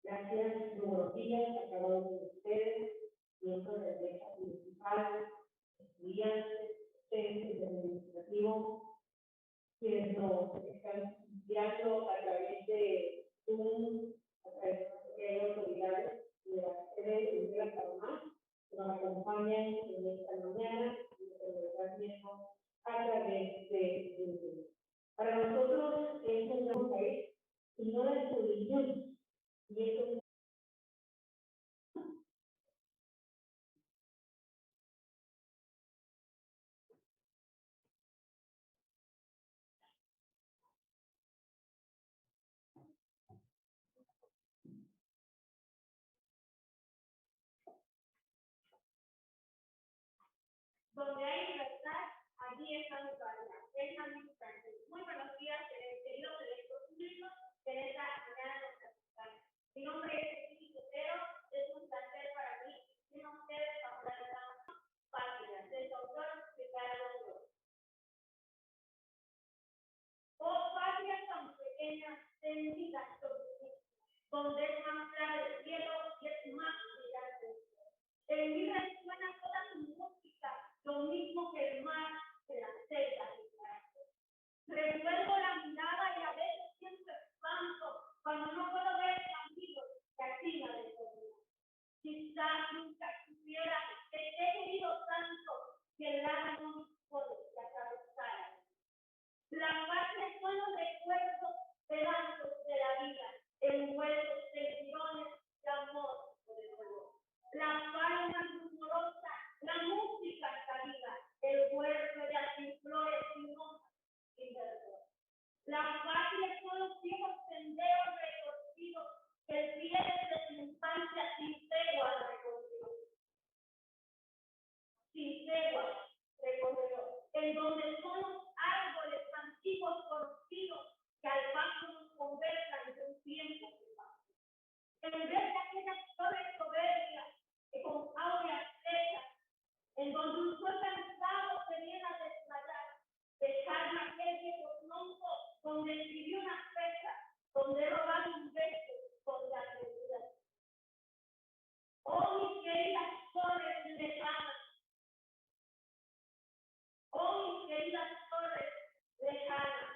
Gracias, muy buenos días a cada uno de ustedes, miembros de la Iglesia Municipal, estudiantes, docentes del administrativo, quienes nos están guiando a través de Zoom, a través de autoridades de la sede de la Panamá, que nos acompañan en esta mañana y nos están viendo a través de Zoom. Para nosotros es un gran país y no la jurisdicción. Y eso donde hay libertad, allí está mi patria. Es la importante. Muy buenos días, queridos electos públicos de esta mañana nos acompañan. Mi nombre es Cecilia Otero, es un placer para mí y a ustedes para la patria del doctor Ricardo Flores. Oh, patria tan pequeña, tendida sobre ti, donde es más claro el cielo y es más brillante. En mi resuena toda tu música, lo mismo que el mar, que la selva y el campo. Revuelvo la mirada y a veces siento espanto cuando no puedo ver amigos que activan el camino. Quizás nunca supiera que te he querido tanto que el alma no me puede atravesar. La patria son los recuerdos pedazos de la vida, envueltos de tirones de amor por el dolor. La palma rumorosa, la música salida, el huerto de las flores sin hojas y verdor. La patria son los viejos senderos retorcidos que el pie de su infancia sin tregua recorrió. Sin tregua recorrió, en donde son los árboles antiguos conocidos que al en vez de aquellas flores soberbias que con aureas flechas, en donde un sol cansado se viene a desmayar, dejarme aquel viejo tronco donde escribí una fecha, donde he robado un beso, donde alegría. Oh, mis queridas flores lejanas, oh, mis queridas flores lejanas,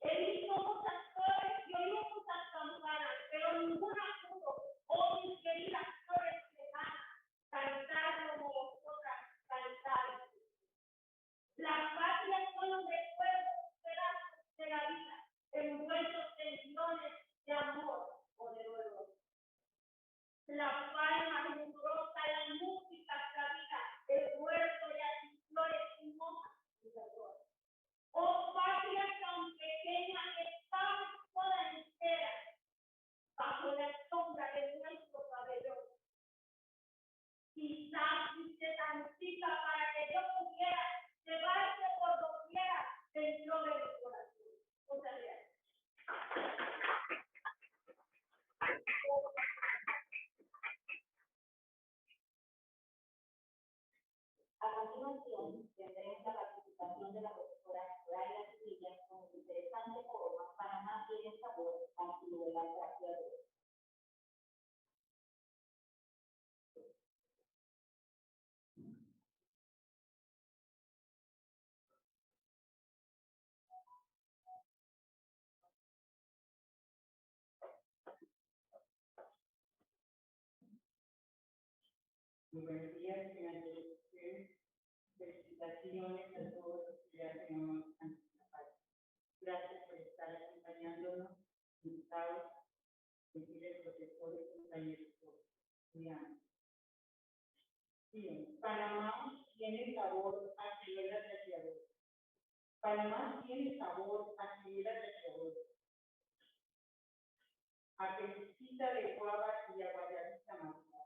he visto muchas flores y oído muchas campanas, pero ninguna pudo, oh, mis queridas flores lejanas, cantar como vosotras cantáis. Las patrias son los recuerdos pedazos de la vida, envueltos en guiones de amor o de dolor. La palma rumorosa, la música sabida, el huerto y las flores sin hojas y dolor. Oh, patria tan pequeña que estamos toda entera, bajo la sombra de nuestro pabellón. Quizás usted tan chica para que yo pudiera llevarte por doquiera dentro de mi corazón. Muchas gracias. A continuación, tendremos la participación de la profesora Laila Sevilla con el interesante poema Panamá tiene sabor a su lugar gracias. Muy buenos días, señores de ustedes. Felicitaciones a todos los que ya tenemos anticipados. Gracias por estar acompañándonos, invitados, gentiles profesores, compañeros, estudiantes. Bien, Panamá tiene sabor a criolla rociador. Panamá tiene sabor a criolla rociador. A pesita de guava y a guayabita madura.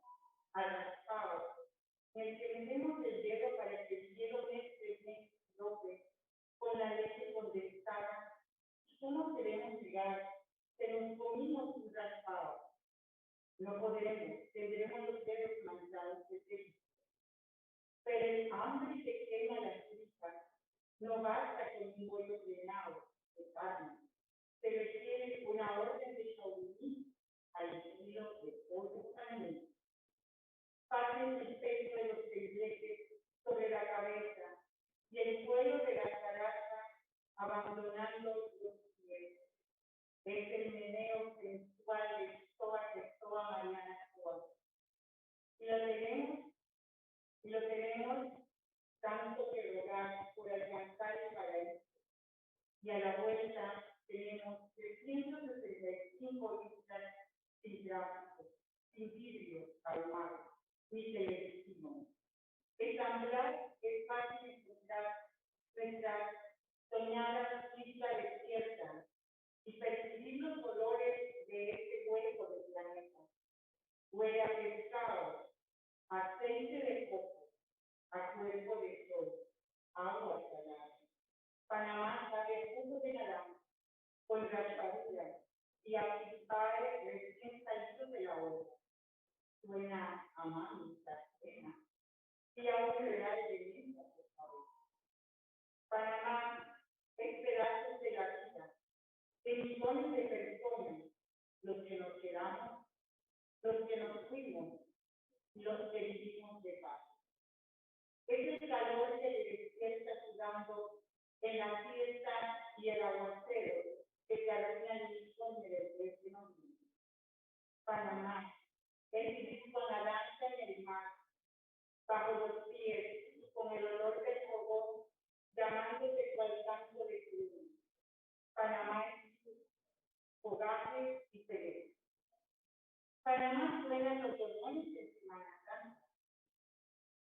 A raspado. Encendemos el dedo para que el hielo mezcle López con la leche condensada. ¿Cómo queremos llegar? Se nos comimos un raspado. No podremos, tendremos los dedos manchados de sed. Pero el hambre que quema la fruta no basta con un bollo llenado de carne. Se requiere una orden de chauvinismo al estilo de pollo caliente. Pasen el peso de los tembleques sobre la cabeza y el vuelo de la zaraza abandonando los pies. Es el meneo sensual de toda Mariana Suárez. Y lo tenemos tanto que rogar por alcanzar el paraíso. Y a la vuelta tenemos 365 islas sin tráfico, sin vidrio ahumado, ni televisión. Ensamblar es fácil encontrar nuestra soñada isla desierta y percibir los colores de este hueco del planeta. Huele a pescado, aceite de coco, a cuerpo de sol, agua salada. Panamá sabe jugo de naranja, con raspadura y a pipares recién salidos de la olla. Suena a mamita cena. Y a un real de vida, por favor. Panamá es pedazos de la vida, de millones de personas, los que nos quedamos, los que nos fuimos, los que vivimos de paz. Es el calor que le despierta sudando en la fiesta y el aguacero que te arruina el insomnio del vecino. Panamá es vivir con la lanza en el mar, bajo los pies y con el olor del fogón, llamándose cual canto de cruz. Panamá es fogaje y pereza. Panamá suena los dolores de Semana Santa,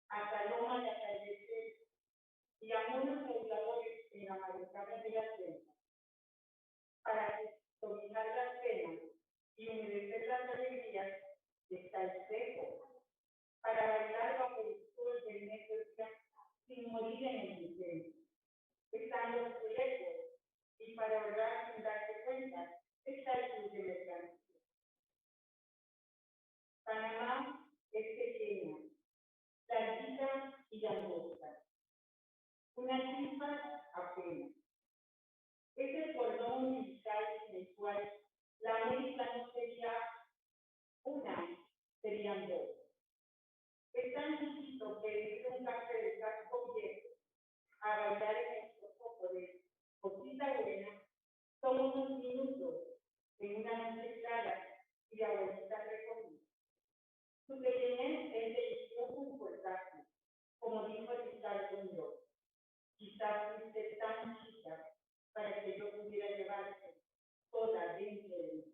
a Paloma de atardecer y a unos pobladores en la madrugada de la selva, para dominar las penas y humedecer las alegrías está el seco, para bailar bajo el sol del mediodía sin morir en el incendio. Están los fuegos y para ahorrar sin darse cuenta está el club de mercancía. La América no sería una, serían dos. Es tan chiquito que es un café de casco viejo a bailar en el sofoco de cosita buena, somos unos minutos en una noche clara y abuelita recogida. Su pequeñez es delicioso y portátil, como dijo el fiscal Muñoz. Quizás fuiste tan chica para que yo pudiera llevarte toda dentro de mí.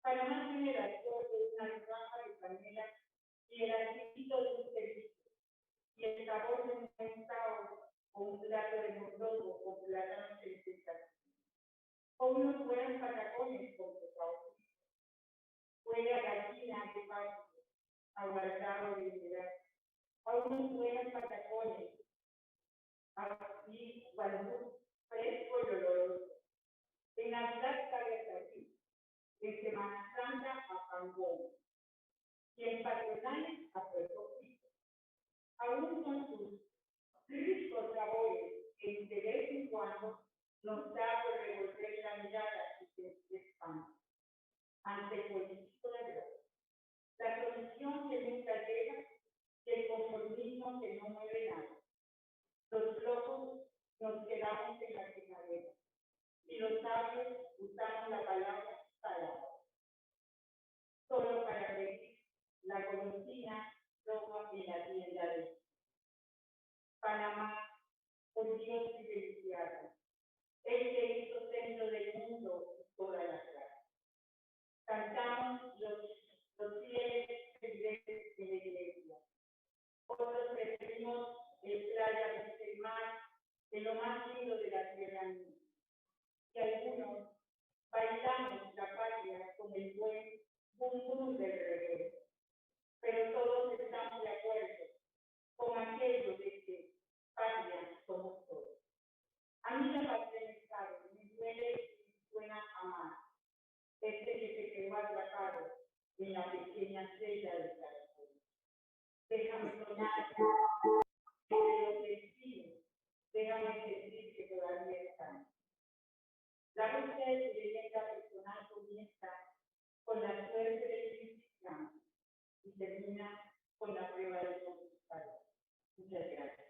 Para más generación de una raja de canela y el arquitito de un ceviche, y el sabor de un pescado o un plato de mondongo con plátanos en pescado. O unos buenos patacones con pescado. Huele a gallina de pasto, aguardado de humedad. A unos buenos patacones, así, guandú, fresco y oloroso. En Navidad sabe a aquí, en Semana Santa a Pangón, y en patronales a Puerto Rico. Aún con sus ricos sabores que de vez en cuando nos da por revolver la mirada y se espanta ante el político de verdad. La solución que nunca llega y el conformismo que no mueve nada. Los flojos nos quedamos en la primavera y los sabios usamos la palabra palabra. Solo para ver la golosina roja en la tienda de Panamá, por Dios y felicidades. El que hizo centro del mundo y toda la tierra. Cantamos los fieles creyentes de la iglesia. Otros preferimos el playa del mar, de lo más lindo de la tierra. Y algunos bailamos la patria con el buen bum bum del regreso. Pero todos estamos de acuerdo con aquello de que patria somos todos. A mí la patria me sabe, me duele y suena a más. Este que se quedó atrapado en la pequeña estrella del corazón. Déjame soñar que lo sentimos, déjame sentir que todavía estamos. La búsqueda de tu leyenda personal comienza con la suerte del cristiano y termina con la prueba del conquistador. Muchas gracias.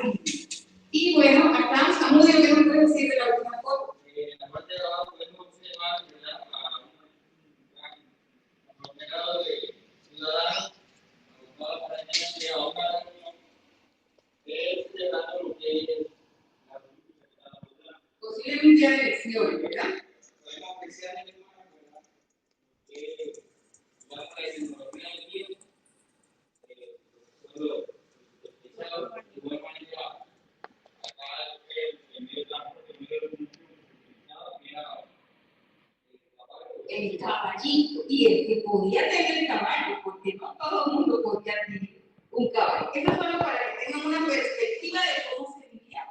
aburrido. Y bueno, acá Samudio, ¿qué nos puede decir de la última foto? En la parte de abajo podemos observar, ¿verdad?, a un conglomerado de ciudadanos agrupados para que a una reunión celebrando lo que es la política de la ciudad. Posiblemente un día de elecciones, ¿verdad? Podemos apreciar en el mar, ¿verdad?, que ya para la tecnología del tiempo, solo de igual manera, acá el medio campo, el medio utilizado, era El caballito, y el que podía tener el caballo, porque no todo el mundo podía tener un caballo. Eso solo para que tengan una perspectiva de cómo se vivía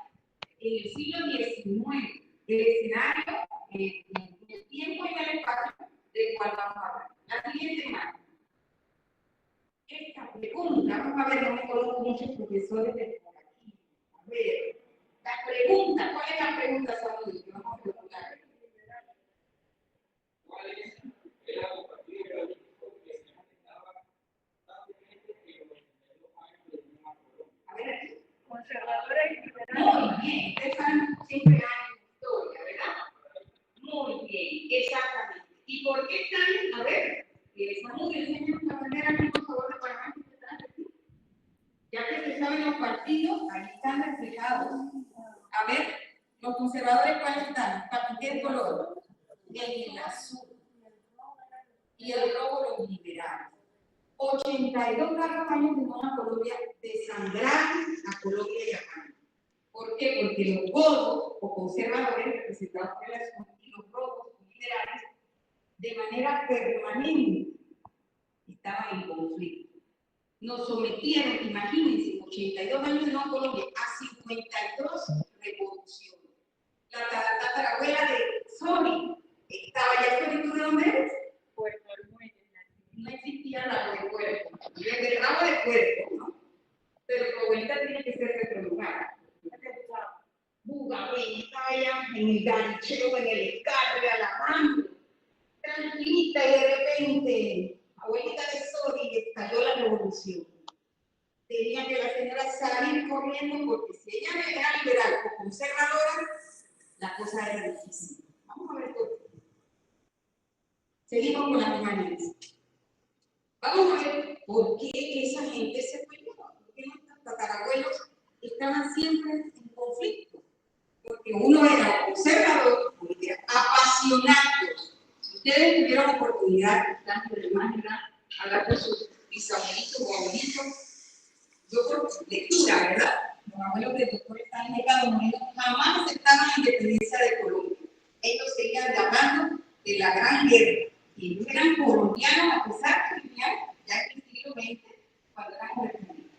en el siglo XIX, el escenario, el tiempo y el espacio del cual vamos a hablar. La siguiente imagen. Esta pregunta, vamos a ver, no me conozco muchos profesores de por aquí. A ver, la pregunta, ¿cuál es la pregunta, Samuel? Que vamos a preguntar. ¿Cuál es el partido político que se manejaba constantemente en los 82 años de Lima Colón? A ver aquí. Conservadores y liberales. Muy bien, ustedes saben siempre hay historia, ¿verdad? Muy bien, exactamente. ¿Y por qué están? A ver, Samuel, enséñanos la bandera, por favor, de Panamá, que está aquí. Ya que se saben los partidos, ahí están reflejados. A ver, los conservadores, ¿cuáles están? ¿Qué color? El azul. Y el rojo, los liberales. 82 largos años de una Colombia desangrada a Colombia y a Panamá. ¿Por qué? Porque los godos o conservadores representados por el azul y los rojos liberales de manera permanente estaban en conflicto. Nos sometieron, imagínense, 82 años de una Colombia a 52 revoluciones. La tatarabuela de Sony estaba ya. ¿Sony tú de dónde eres? Puerto Armuelles. No existía rabo de puerco. El rabo de puerco, ¿no? Pero tu abuelita tiene que ser de otro lugar. Bugabeña, estaba allá en el ganchero, en el escarre, alabando, tranquilita, y de repente, abuelita de Sori, estalló la revolución. Tenía que la señora salir corriendo porque si ella era liberal o conservadora, la cosa era difícil. Vamos a ver todo. Seguimos con las imágenes. Vamos a ver por qué esa gente se peleó, por qué nuestros tatarabuelos estaban siempre en conflicto. Porque uno era conservador, era apasionado. Ustedes tuvieron oportunidad, tanto de imagen, hablar con sus bisabuelitos o abuelitos. Yo por lectura, ¿verdad? Los abuelos de doctores están Estados Unidos jamás aceptaban la independencia de Colombia. Ellos seguían hablando de la gran guerra. Y ellos eran colombianos a pesar que vivían ya en el siglo XX cuando eran república.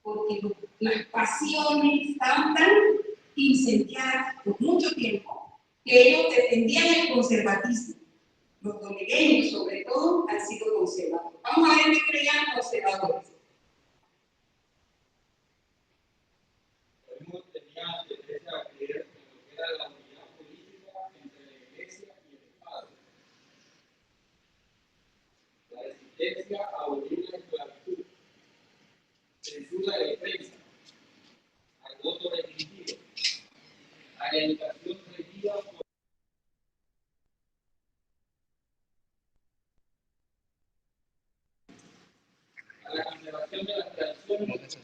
Porque las pasiones estaban tan incendiadas por mucho tiempo que ellos defendían el conservatismo. Los domineños, sobre todo, han sido conservadores. Vamos a ver qué creían los conservadores. Podemos tener tendencia a creer en lo que era la unidad política entre la Iglesia y el Estado. La resistencia a abolir la esclavitud, censura de prensa, al voto restringido, a la educación regida por a la conservación de las tradiciones.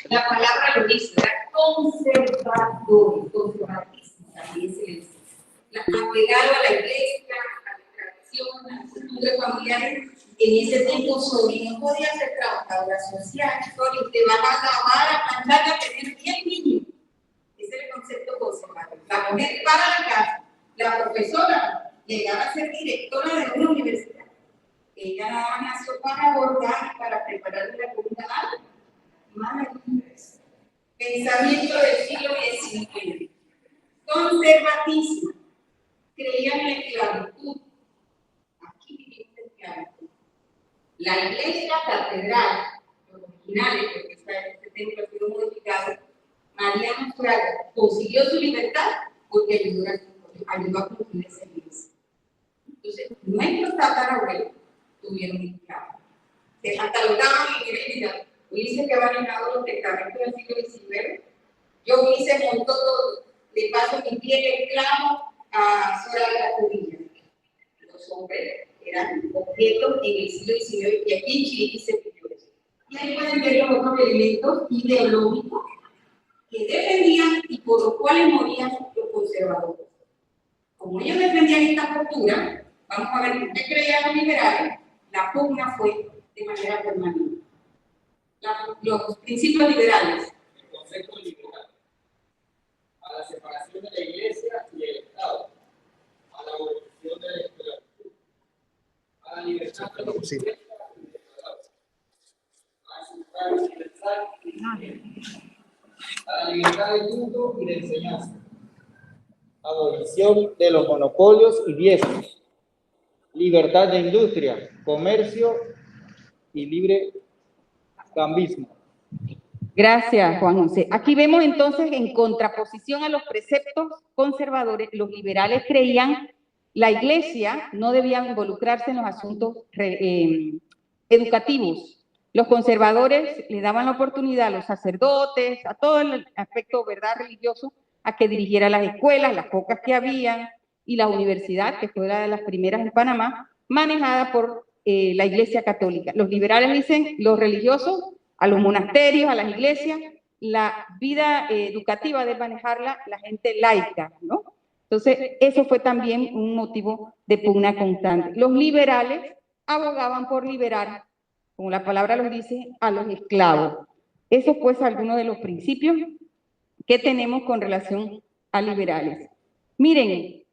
La palabra lo dice, era conservador, conservatismo, también se dice. Apegado a la iglesia, a la tradición, a las costumbres familiares. En ese tiempo, Sori no podía ser trabajadora social. Sori, te vas a lavar, a planchar, a tener 10 niños. Ese es el concepto conservador. La mujer para la casa, la profesora llegaba a ser directora de una universidad. Ella nada más nació para abordar y para preparar la comida alta. Maravilloso. Pensamiento del siglo XIX. Conservatismo. Creían en la esclavitud. Aquí vivimos la esclavitud. La iglesia catedral, los originales, porque este templo ha sido modificado, María Mostraga consiguió su libertad porque ayudó a construir esa iglesia. Entonces, nuestros tatarabuelos tuvieron esclavos. Se catalogaban en herencia. Hoy dice que ha manejado los testamentos del siglo XIX Yo hice montó todo, le paso mi pie de clavo a Sora de la Cubilla. Los hombres eran objetos en el siglo XIX y aquí en Chiriquí se vivió eso. Y ahí pueden ver los otros elementos ideológicos que defendían y por los cuales morían los conservadores. Como ellos defendían esta postura, vamos a ver qué creían los liberales, la pugna fue de manera permanente. Los principios liberales. El concepto liberal. A la separación de la Iglesia y el Estado. A la abolición de la esclavitud. A la libertad de la Iglesia y del Estado. A la libertad de culto y de enseñanza. Abolición de los monopolios y diezmos. Libertad de industria, comercio y libre cambismo. Gracias, Juan José. Aquí vemos entonces, en contraposición a los preceptos conservadores, los liberales creían la Iglesia no debía involucrarse en los asuntos educativos. Los conservadores le daban la oportunidad a los sacerdotes, a todo el aspecto, ¿verdad?, religioso, a que dirigiera las escuelas, las pocas que había, y la universidad, que fue una de las primeras en Panamá, manejada por la Iglesia Católica. Los liberales dicen, los religiosos, a los monasterios, a las iglesias, la vida educativa debe manejarla la gente laica, ¿no? Entonces, eso fue también un motivo de pugna constante. Los liberales abogaban por liberar, como la palabra lo dice, a los esclavos. Eso pues algunos de los principios que tenemos con relación a liberales. Miren,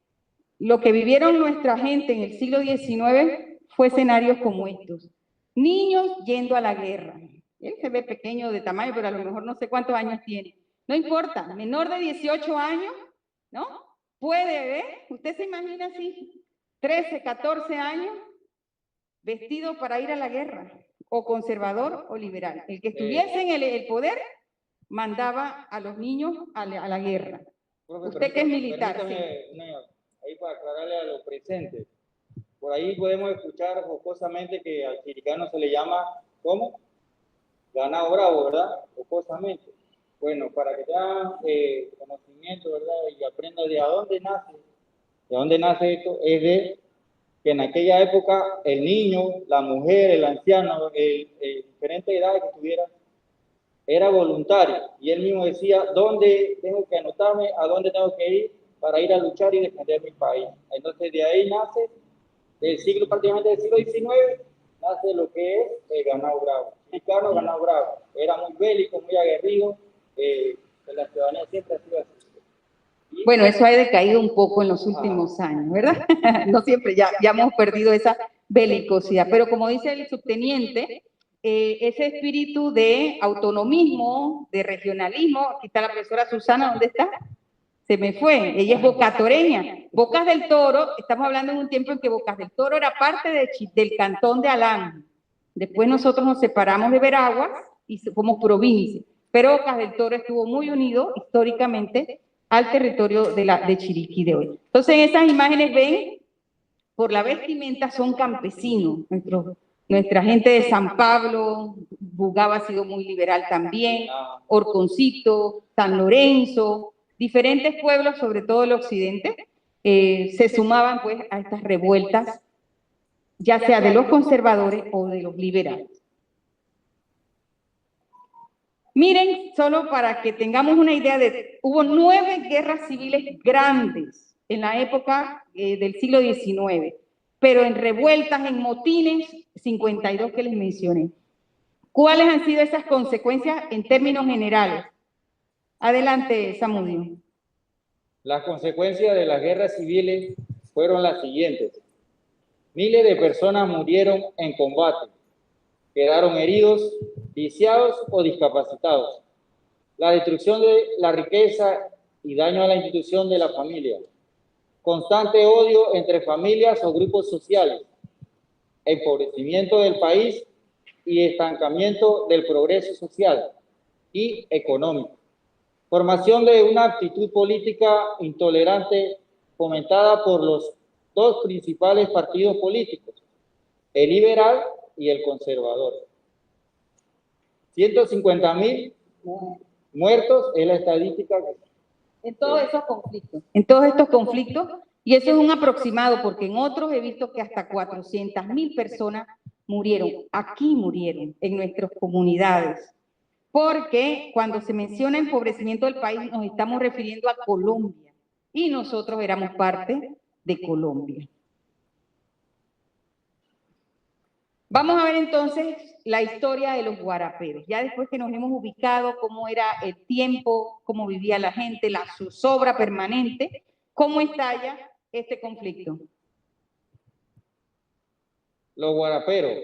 lo que vivieron nuestra gente en el siglo XIX fue escenarios como estos. Niños yendo a la guerra. Él se ve pequeño de tamaño, pero a lo mejor no sé cuántos años tiene. No importa, menor de 18 años, ¿no? Puede ver, usted se imagina así, 13, 14 años, vestido para ir a la guerra, o conservador o liberal. El que estuviese en el poder mandaba a los niños a la guerra. Profe, Usted que es militar. Sí. Ahí para aclararle a los presentes. Por ahí podemos escuchar jocosamente que al chiricano se le llama, ¿cómo? Ganado bravo, ¿verdad? Jocosamente. Bueno, para que tengan conocimiento, ¿verdad? Y aprendan de dónde nace esto, es de que en aquella época el niño, la mujer, el anciano, diferentes edades que tuviera, era voluntario. Y él mismo decía, ¿dónde tengo que anotarme? ¿A dónde tengo que ir para ir a luchar y defender mi país? Entonces de ahí nace, prácticamente del siglo XIX, nace lo que es el ganado bravo. Chiricano, ganado bravo. Era muy bélico, muy aguerrido, la ciudadanía siempre ha sido así. Bueno, eso ha decaído un poco en los últimos años, ¿verdad? No siempre, ya hemos perdido esa belicosidad, pero como dice el subteniente, ese espíritu de autonomismo, de regionalismo, aquí está la profesora Susana, ¿dónde está? Se me fue, ella es bocatoreña. Bocas del Toro, estamos hablando en un tiempo en que Bocas del Toro era parte del cantón de Alán. Después nosotros nos separamos de Veraguas y somos provincia, pero Bocas del Toro estuvo muy unido históricamente al territorio de Chiriquí de hoy. Entonces, en esas imágenes ven, por la vestimenta son campesinos. Nuestra gente de San Pablo, Bugaba ha sido muy liberal también, Orconcito, San Lorenzo, diferentes pueblos, sobre todo el occidente, se sumaban pues a estas revueltas, ya sea de los conservadores o de los liberales. Miren, solo para que tengamos una idea, hubo 9 guerras civiles grandes en la época del siglo XIX, pero en revueltas, en motines, 52 que les mencioné. ¿Cuáles han sido esas consecuencias en términos generales? Adelante, Samudio. Las consecuencias de las guerras civiles fueron las siguientes. Miles de personas murieron en combate, quedaron heridos, viciados o discapacitados. La destrucción de la riqueza y daño a la institución de la familia. Constante odio entre familias o grupos sociales. Empobrecimiento del país y estancamiento del progreso social y económico. Formación de una actitud política intolerante fomentada por los 2 principales partidos políticos, el liberal y el conservador. 150,000 muertos es la estadística que... En todos esos conflictos. En todos estos conflictos, y eso es un aproximado, porque en otros he visto que hasta 400.000 personas murieron. Aquí murieron, en nuestras comunidades. Porque cuando se menciona empobrecimiento del país, nos estamos refiriendo a Colombia. Y nosotros éramos parte de Colombia. Vamos a ver entonces la historia de los guaraperos. Ya después que nos hemos ubicado cómo era el tiempo, cómo vivía la gente, la zozobra permanente, cómo estalla este conflicto. Los guaraperos.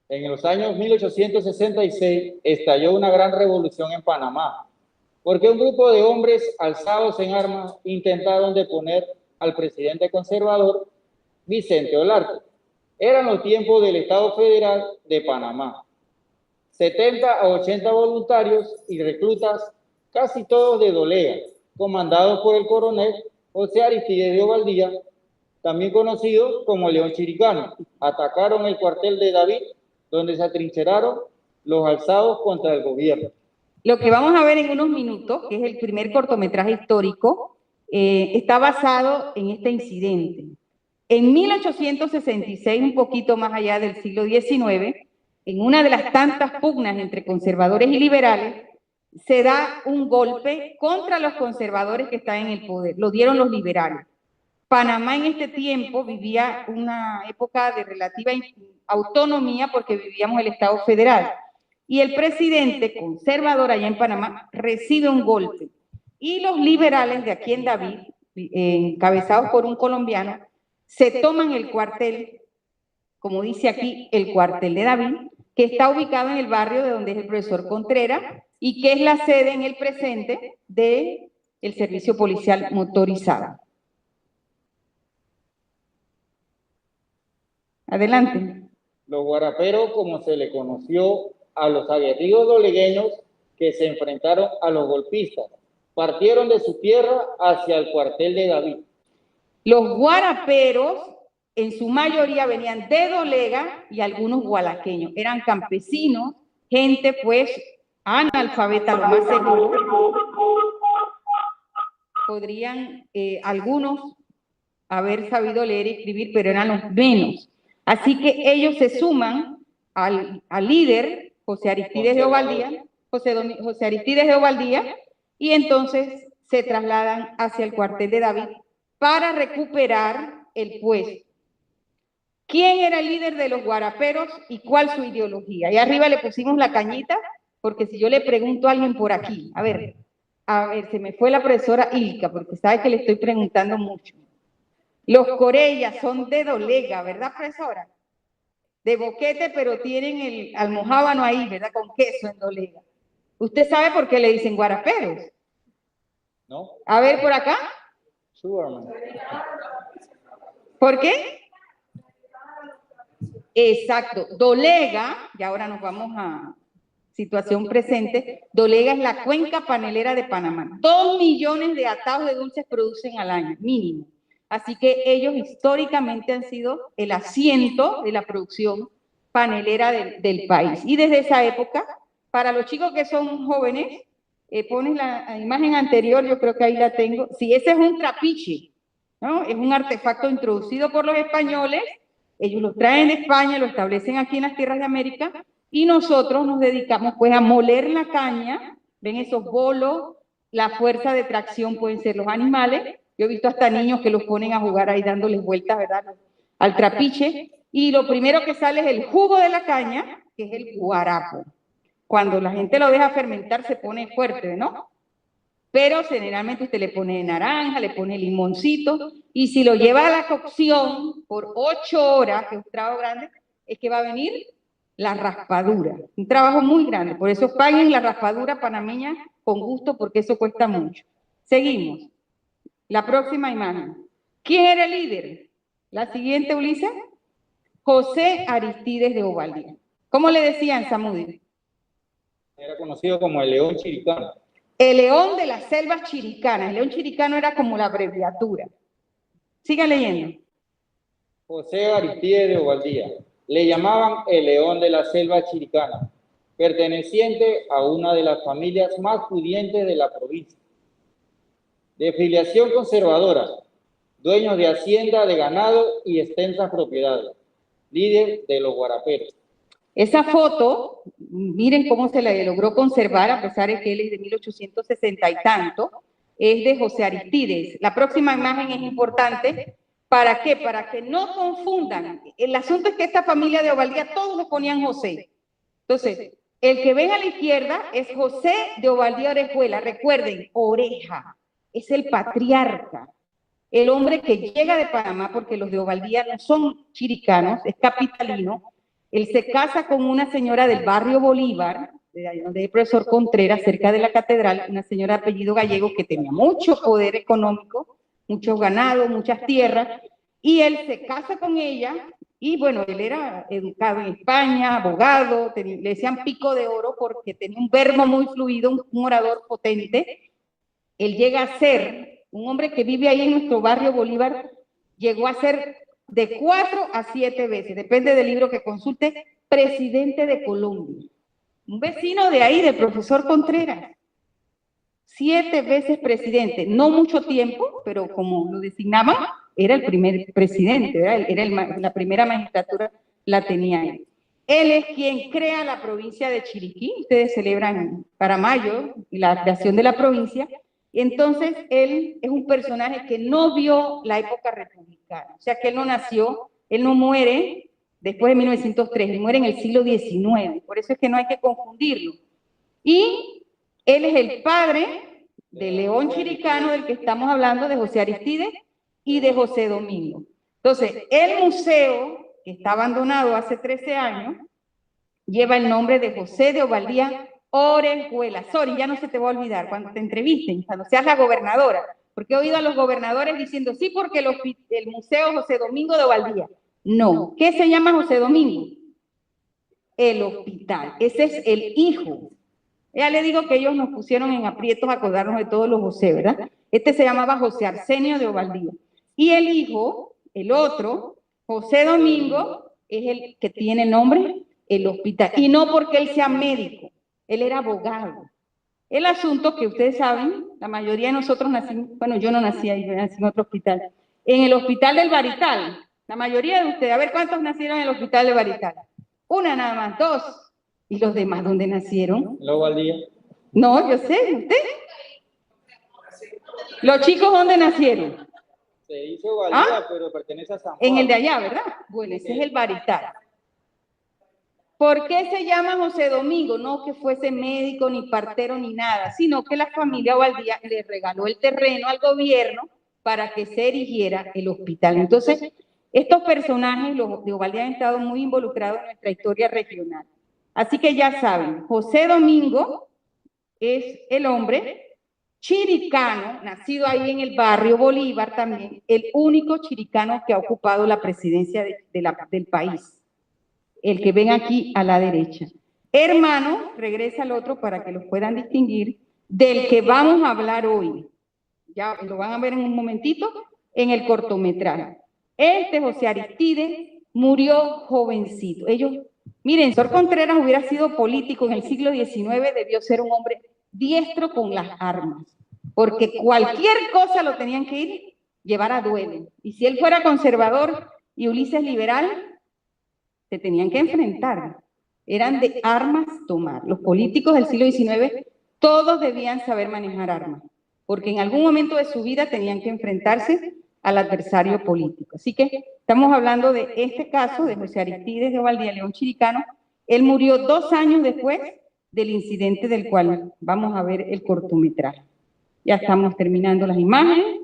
En los años 1866 estalló una gran revolución en Panamá, porque un grupo de hombres alzados en armas intentaron deponer al presidente conservador Vicente Olarte. Eran los tiempos del Estado Federal de Panamá. 70 a 80 voluntarios y reclutas, casi todos de Dolega, comandados por el coronel José Aristides de Ovaldía, también conocido como León Chiricano, atacaron el cuartel de David, donde se atrincheraron los alzados contra el gobierno. Lo que vamos a ver en unos minutos, que es el primer cortometraje histórico, está basado en este incidente. En 1866, un poquito más allá del siglo XIX, en una de las tantas pugnas entre conservadores y liberales, se da un golpe contra los conservadores que están en el poder. Lo dieron los liberales. Panamá en este tiempo vivía una época de relativa autonomía porque vivíamos el Estado federal. Y el presidente conservador allá en Panamá recibe un golpe. Y los liberales de aquí en David, encabezados por un colombiano, se toman el cuartel, como dice aquí, el cuartel de David, que está ubicado en el barrio de donde es el profesor Contreras y que es la sede en el presente del servicio policial motorizado. Adelante. Los guaraperos, como se le conoció a los aguerridos dolegueños que se enfrentaron a los golpistas, partieron de su tierra hacia el cuartel de David. Los guaraperos, en su mayoría, venían de Dolega y algunos gualaqueños. Eran campesinos, gente pues analfabeta, lo más seguro. Podrían algunos haber sabido leer y escribir, pero eran los menos. Así que ellos se suman al líder, José Aristides de Ovaldía, José Aristides de Ovaldía, y entonces se trasladan hacia el cuartel de David para recuperar el puesto. ¿Quién era el líder de los guaraperos y cuál su ideología? Y arriba le pusimos la cañita, porque si yo le pregunto a alguien por aquí, a ver, se me fue la profesora Ilka, porque sabe que le estoy preguntando mucho. Los corellas son de Dolega, ¿verdad, profesora? De Boquete, pero tienen el almojábano ahí, ¿verdad? Con queso en Dolega. ¿Usted sabe por qué le dicen guaraperos? ¿No? A ver, por acá. ¿Por qué? Exacto. Dolega, y ahora nos vamos a situación presente, Dolega es la cuenca panelera de Panamá. 2 millones de atados de dulces producen al año, mínimo. Así que ellos históricamente han sido el asiento de la producción panelera del país. Y desde esa época, para los chicos que son jóvenes, pones la imagen anterior, yo creo que ahí la tengo. Sí, ese es un trapiche, ¿no? Es un artefacto introducido por los españoles. Ellos lo traen de España, lo establecen aquí en las tierras de América y nosotros nos dedicamos pues a moler la caña. Ven esos bolos, la fuerza de tracción pueden ser los animales. Yo he visto hasta niños que los ponen a jugar ahí dándoles vueltas, ¿verdad? Al trapiche. Y lo primero que sale es el jugo de la caña, que es el guarapo. Cuando la gente lo deja fermentar se pone fuerte, ¿no? Pero generalmente usted le pone naranja, le pone limoncito, y si lo lleva a la cocción por 8 horas, que es un trabajo grande, es que va a venir la raspadura. Un trabajo muy grande. Por eso paguen la raspadura panameña con gusto, porque eso cuesta mucho. Seguimos. La próxima imagen. ¿Quién era el líder? La siguiente, Ulises. José Aristides de Ovaldía. ¿Cómo le decían, Samudi? Era conocido como el León Chiricano. El león de las selvas chiricanas. El león chiricano era como la abreviatura. Sigan leyendo. José Aristides de Ovaldía. Le llamaban el león de la selva chiricana. perteneciente a una de las familias más pudientes de la provincia. De filiación conservadora, dueños de hacienda, de ganado y extensas propiedades, líder de los guaraperos. Esa foto, miren cómo se la logró conservar, a pesar de que él es de 1860 y tanto, es de José Aristides. La próxima imagen es importante. ¿Para qué? Para que no confundan. El asunto es que esta familia de Ovaldía, todos le ponían José. Entonces, el que ven a la izquierda es José de Ovaldía Orejuela. Recuerden, Oreja, es el patriarca. El hombre que llega de Panamá, porque los de Ovaldía no son chiricanos, es capitalino. Él se casa con una señora del barrio Bolívar, donde el profesor Contreras, cerca de la catedral, una señora de apellido gallego que tenía mucho poder económico, muchos ganados, muchas tierras, y él se casa con ella, y bueno, él era educado en España, abogado, le decían pico de oro porque tenía un verbo muy fluido, un orador potente. Él llega a ser, un hombre que vive ahí en nuestro barrio Bolívar, llegó a ser de 4 a 7 veces, depende del libro que consulte, presidente de Colombia. Un vecino de ahí, del profesor Contreras. 7 veces presidente, no mucho tiempo, pero como lo designaban, era el primer presidente, la primera magistratura la tenía él. Él es quien crea la provincia de Chiriquí, ustedes celebran para mayo la creación de la provincia, y entonces él es un personaje que no vio la época republicana, o sea que él no nació, él no muere después de 1903, él muere en el siglo XIX, por eso es que no hay que confundirlo. Y él es el padre de León Chiricano, del que estamos hablando, de José Aristides y de José Domingo. Entonces, el museo, que está abandonado hace 13 años, lleva el nombre de José de Ovaldía Orejuela. Sorry, ya no se te va a olvidar cuando te entrevisten, cuando seas la gobernadora, porque he oído a los gobernadores diciendo, sí, porque el museo José Domingo de Ovaldía. No, ¿qué se llama José Domingo? El hospital, ese es el hijo. Ya le digo que ellos nos pusieron en aprietos a acordarnos de todos los José, ¿verdad? Este se llamaba José Arsenio de Ovaldía. Y el hijo, el otro, José Domingo, es el que tiene el nombre, el hospital. Y no porque él sea médico, él era abogado. El asunto que ustedes saben, la mayoría de nosotros nacimos, bueno, yo no nací ahí, yo nací en otro hospital, en el hospital del Barital. La mayoría de ustedes, a ver cuántos nacieron en el hospital del Barital. Una nada más, 2. ¿Y los demás dónde nacieron? ¿En Ovaldía? No, yo sé, ¿usted? ¿Los chicos dónde nacieron? Se dice Ovaldía, pero pertenece a San Juan. En el de allá, ¿verdad? Bueno, ese es el Barital. ¿Por qué se llama José Domingo? No que fuese médico, ni partero, ni nada, sino que la familia Ovaldía le regaló el terreno al gobierno para que se erigiera el hospital. Entonces, estos personajes, los de Ovaldía, han estado muy involucrados en nuestra historia regional. Así que ya saben, José Domingo es el hombre chiricano, nacido ahí en el barrio Bolívar también, el único chiricano que ha ocupado la presidencia del país. El que ven aquí a la derecha. Hermano, regresa al otro para que los puedan distinguir, del que vamos a hablar hoy. Ya lo van a ver en un momentito en el cortometraje. Este José Aristides murió jovencito. Miren, Sor Contreras hubiera sido político en el siglo XIX, debió ser un hombre diestro con las armas, porque cualquier cosa lo tenían que llevar a duelo. Y si él fuera conservador y Ulises liberal, se tenían que enfrentar. Eran de armas tomar. Los políticos del siglo XIX, todos debían saber manejar armas, porque en algún momento de su vida tenían que enfrentarse al adversario político. Así que estamos hablando de este caso de José Aristides de Ovaldía, León Chiricano. Él murió 2 años después del incidente del cual vamos a ver el cortometraje. Ya estamos terminando las imágenes.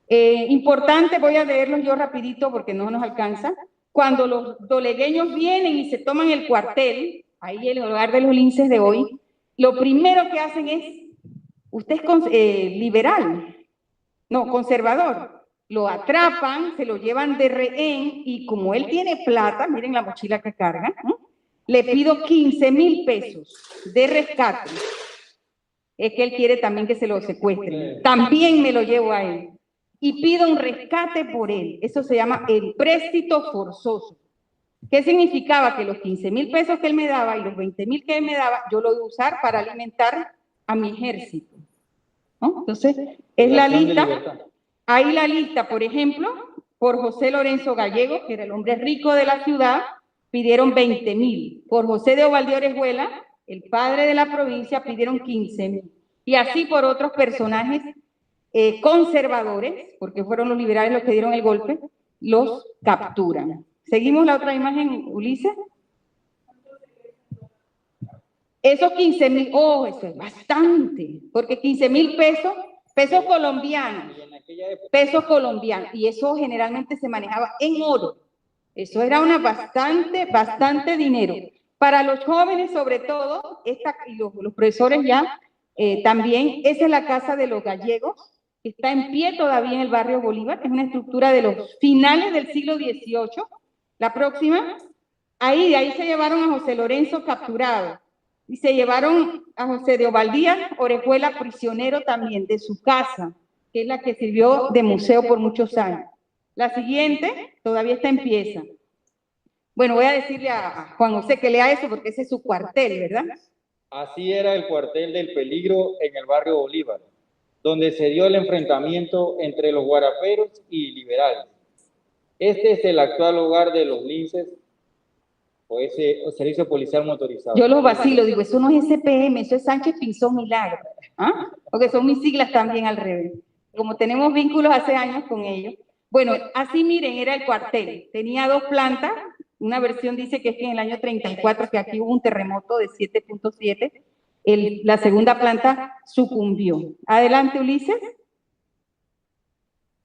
Importante, voy a leerlos yo rapidito porque no nos alcanza. Cuando los dolegueños vienen y se toman el cuartel, ahí el hogar de los linces de hoy, lo primero que hacen es, usted es liberal, no, conservador, lo atrapan, se lo llevan de rehén y como él tiene plata, miren la mochila que carga, ¿no? Le pido 15,000 pesos de rescate. Es que él quiere también que se lo secuestren. También me lo llevo a él. Y pido un rescate por él. Eso se llama empréstito forzoso. ¿Qué significaba? Que los 15.000 pesos que él me daba y los 20.000 que él me daba, yo lo iba a usar para alimentar a mi ejército, ¿no? Entonces, es la Relación de lista. libertad. Ahí la lista, por ejemplo, por José Lorenzo Gallego, que era el hombre rico de la ciudad, pidieron 20.000. Por José de Ovaldía Orejuela, el padre de la provincia, pidieron 15.000. Y así por otros personajes conservadores, porque fueron los liberales los que dieron el golpe, los capturan. ¿Seguimos la otra imagen, Ulises? Esos 15.000, oh, eso es bastante, porque 15.000 pesos, pesos colombianos, y eso generalmente se manejaba en oro. Eso era una bastante dinero. Para los jóvenes, sobre todo, y los profesores ya, también, esa es la casa de los gallegos, que está en pie todavía en el barrio Bolívar, es una estructura de los finales del siglo XVIII. La próxima, de ahí se llevaron a José Lorenzo capturado, y se llevaron a José de Ovaldía Orejuela prisionero también, de su casa, que es la que sirvió de museo por muchos años. La siguiente todavía está en pieza. Bueno, voy a decirle a Juan José que lea eso porque ese es su cuartel, ¿verdad? Así era el cuartel del Peligro en el barrio Bolívar, donde se dio el enfrentamiento entre los guaraperos y liberales. Este es el actual hogar de los linces, o servicio policial motorizado. Yo los vacilo, digo, eso no es SPM, eso es Sánchez Pinzón Milagro, ¿ah? Porque son mis siglas también al revés. Como tenemos vínculos hace años con ellos. Bueno, así miren, era el cuartel. Tenía 2 plantas. Una versión dice que es que en el año 34, que aquí hubo un terremoto de 7.7, la segunda planta sucumbió. Adelante, Ulises.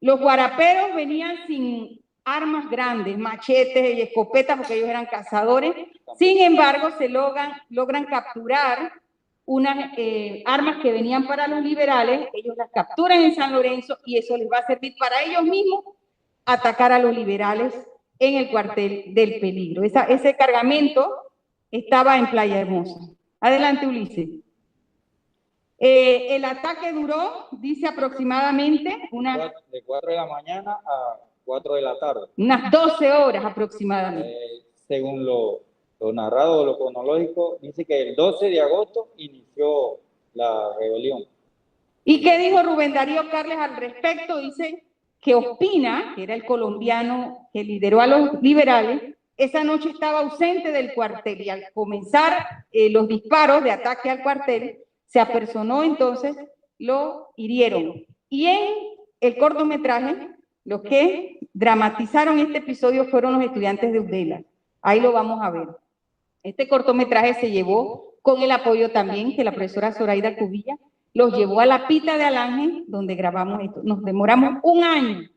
Los guaraperos venían sin armas grandes, machetes y escopetas, porque ellos eran cazadores. Sin embargo, se logran capturar unas armas que venían para los liberales. Ellos las capturan en San Lorenzo y eso les va a servir para ellos mismos atacar a los liberales en el cuartel del Peligro. Ese cargamento estaba en Playa Hermosa. Adelante, Ulises. El ataque duró, dice aproximadamente, de 4 de la mañana a 4 de la tarde. Unas 12 horas aproximadamente. Según lo narrado, lo cronológico, dice que el 12 de agosto inició la rebelión. ¿Y qué dijo Rubén Darío Carles al respecto? Dice que Ospina, que era el colombiano que lideró a los liberales, esa noche estaba ausente del cuartel y al comenzar los disparos de ataque al cuartel, se apersonó, entonces lo hirieron. Y en el cortometraje, los que dramatizaron este episodio fueron los estudiantes de Udela. Ahí lo vamos a ver. Este cortometraje se llevó con el apoyo también que la profesora Zoraida Cubilla los llevó a la Pita de Alange, donde grabamos esto. Nos demoramos 1 año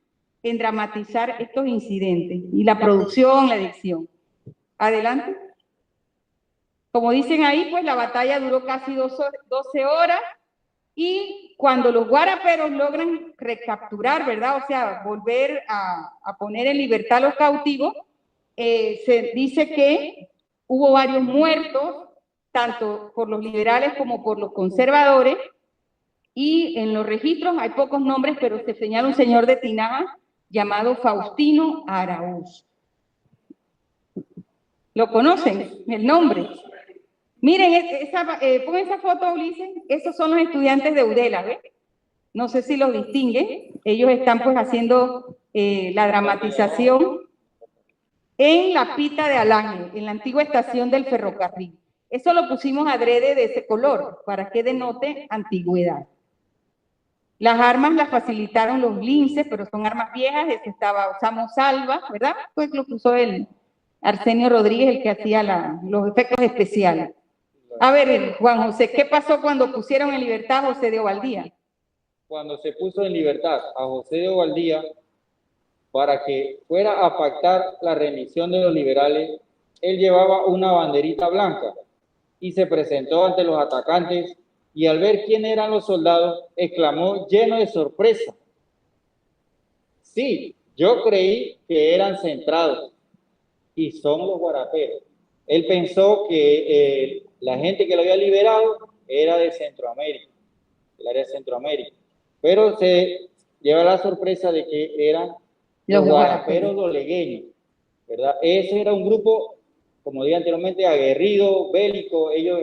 en dramatizar estos incidentes y la producción, la edición. Adelante. Como dicen ahí, pues la batalla duró casi 12 horas y cuando los guaraperos logran recapturar, ¿verdad? O sea, volver a poner en libertad a los cautivos, se dice que hubo varios muertos, tanto por los liberales como por los conservadores, y en los registros hay pocos nombres, pero se señala un señor de Tinaja llamado Faustino Araúz. ¿Lo conocen? El nombre. Miren, pon esa foto, Ulises. Esos son los estudiantes de Udela, ¿ves? No sé si los distinguen. Ellos están pues haciendo la dramatización en la Pita de Alange, en la antigua estación del ferrocarril. Eso lo pusimos adrede de ese color, para que denote antigüedad. Las armas las facilitaron los linces, pero son armas viejas. Usamos salva, ¿verdad? Pues lo que usó el Arsenio Rodríguez, el que hacía los efectos especiales. A ver, Juan José, ¿qué pasó cuando pusieron en libertad a José de Ovaldía? Cuando se puso en libertad a José de Ovaldía para que fuera a pactar la remisión de los liberales, él llevaba una banderita blanca y se presentó ante los atacantes y al ver quién eran los soldados, exclamó lleno de sorpresa: sí, yo creí que eran centrados y son los guaraperos. Él pensó que la gente que lo había liberado era de Centroamérica, del área de Centroamérica, pero se lleva la sorpresa de que eran los guaraperos dolegueños. ¿verdad? Ese era un grupo, como dije anteriormente, aguerrido, bélico. Ellos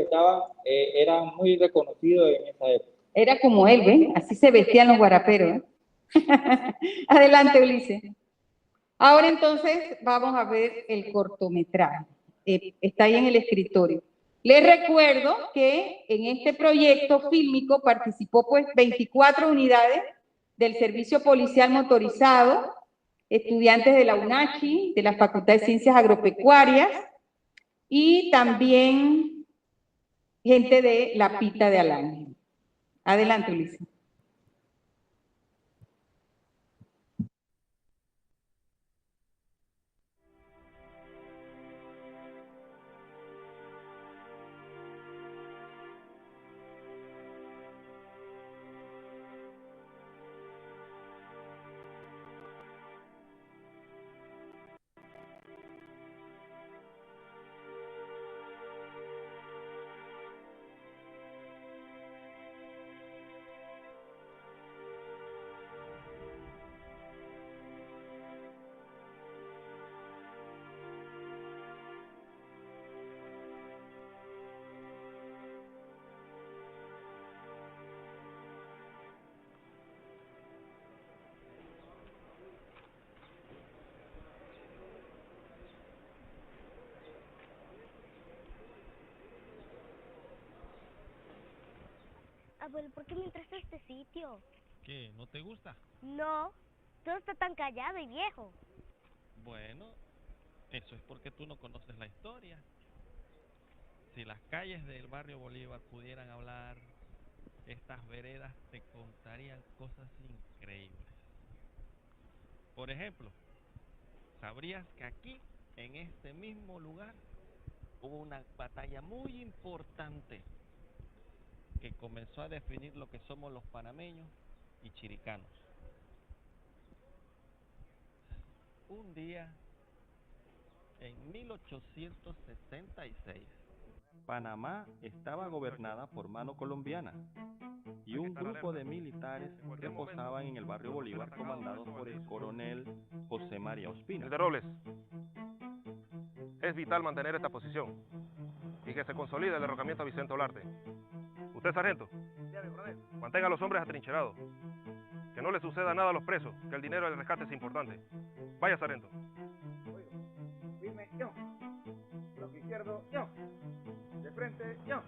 eran muy reconocidos en esa época. Era como él, ¿ven? Así se vestían los guaraperos. ¿Eh? Adelante, Ulises. Ahora entonces vamos a ver el cortometraje. Está ahí en el escritorio. Les recuerdo que en este proyecto fílmico participó pues 24 unidades del Servicio Policial Motorizado, estudiantes de la UNACHI, de la Facultad de Ciencias Agropecuarias y también gente de la Pita de Alange. Adelante, Ulises. Abuelo, ¿por qué me entraste a este sitio? ¿Qué? ¿No te gusta? No, todo está tan callado y viejo. Bueno, eso es porque tú no conoces la historia. Si las calles del barrio Bolívar pudieran hablar, estas veredas te contarían cosas increíbles. Por ejemplo, ¿sabrías que aquí, en este mismo lugar, hubo una batalla muy importante que comenzó a definir lo que somos los panameños y chiricanos? Un día, en 1866, Panamá estaba gobernada por mano colombiana y un grupo de militares reposaban en el barrio Bolívar comandados por el coronel José María Ospina. De Robles, es vital mantener esta posición y que se consolide el derrocamiento a Vicente Olarte. Usted, sargento, mantenga a los hombres atrincherados. Que no le suceda nada a los presos, que el dinero del rescate es importante. Vaya, sargento. Firme, yo. Bloque izquierdo, yo. De frente, yo.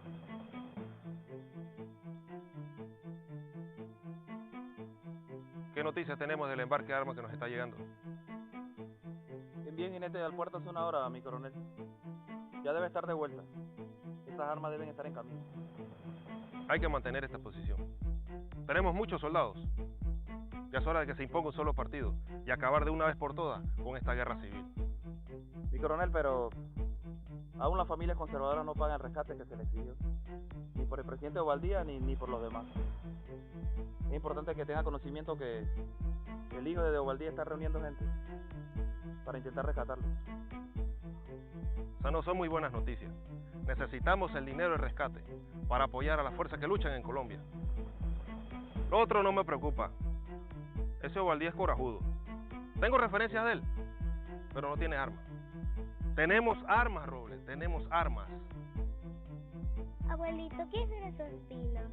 ¿Qué noticias tenemos del embarque de armas que nos está llegando? Envíen jinete al puerto hace una hora, mi coronel. Ya debe estar de vuelta. Estas armas deben estar en camino. Hay que mantener esta posición. Tenemos muchos soldados. Ya es hora de que se imponga un solo partido y acabar de una vez por todas con esta guerra civil. Mi coronel, pero aún las familias conservadoras no pagan el rescate que se les exigió. Ni por el presidente Ovaldía ni por los demás. Es importante que tenga conocimiento que el hijo de Ovaldía está reuniendo gente para intentar rescatarlo. Esas no son muy buenas noticias. Necesitamos el dinero de rescate para apoyar a las fuerzas que luchan en Colombia. Lo otro no me preocupa. Ese Ovaldía es corajudo. Tengo referencias de él, pero no tiene armas. Tenemos armas, Robles, tenemos armas. Abuelito, ¿quién es Ospina?